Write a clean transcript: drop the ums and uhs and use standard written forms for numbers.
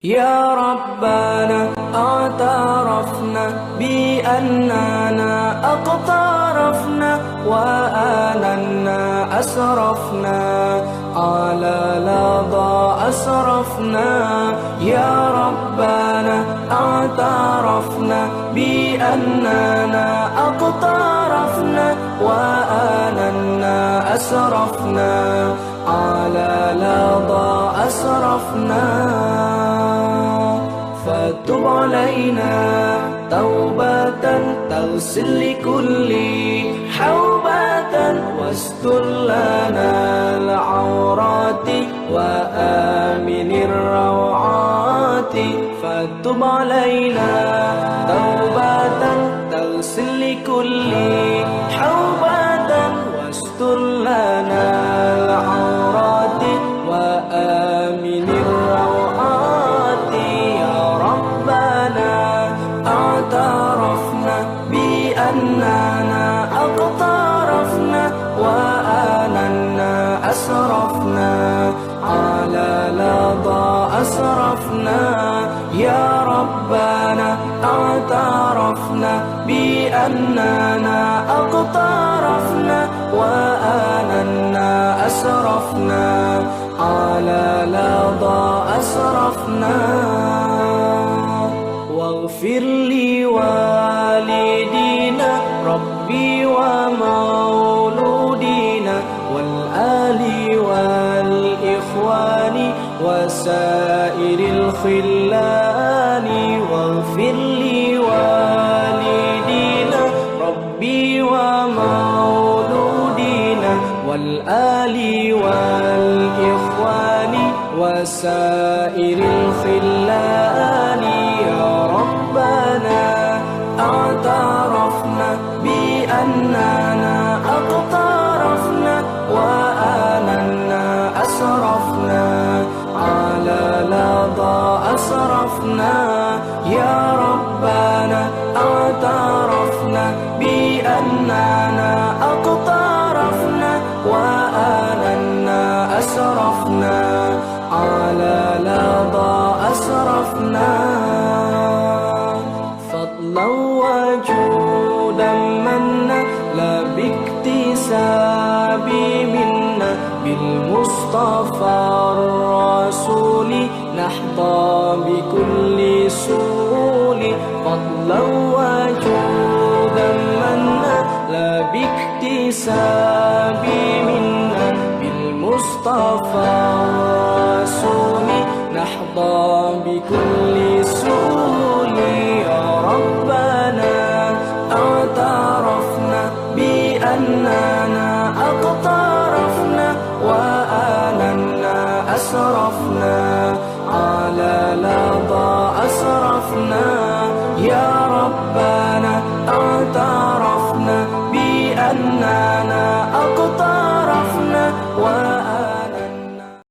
يا ربنا اعترفنا بأننا أقترفنا وآننا أسرفنا على لظى أسرفنا. يا ربنا اعترفنا بأننا أقترفنا وآننا أسرفنا على لظى أسرفنا. فتب علينا توبة تغسل لكل حوبة واستر لنا العورات وآمن الروعات. فتب علينا توبة تغسل لكل حوبة واستر لنا العورات وآمن الروعات. يا ربنا اعترفنا بأننا أقترفنا وآننا أسرفنا على لظى أسرفنا. يا ربنا اعترفنا بأننا أقترفنا وآننا أسرفنا على لظى أسرفنا. واغفر لوالدينا ربي ومولودينا والآل والإخوان وسائر الخلان. واغفر لوالدينا ربي ومولودينا والآل والإخوان وسائر الخلان. يا ربنا اعترفنا بأننا أقترفنا وآننا أسرفنا على لظى أسرفنا. يا ربنا اعترفنا بأننا أقترفنا وآننا أسرفنا على لظى أسرفنا. فضلا وجودا منا لا باكتساب منا بالمصطفى الرسول نحظى بكل سول. فضلا وجودا منا لا باكتساب منا بالمصطفى الرسول نحظى بكل سول. يا ربنا اعترفنا بأننا أقترفنا وآننا أسرفنا على لظى أسرفنا.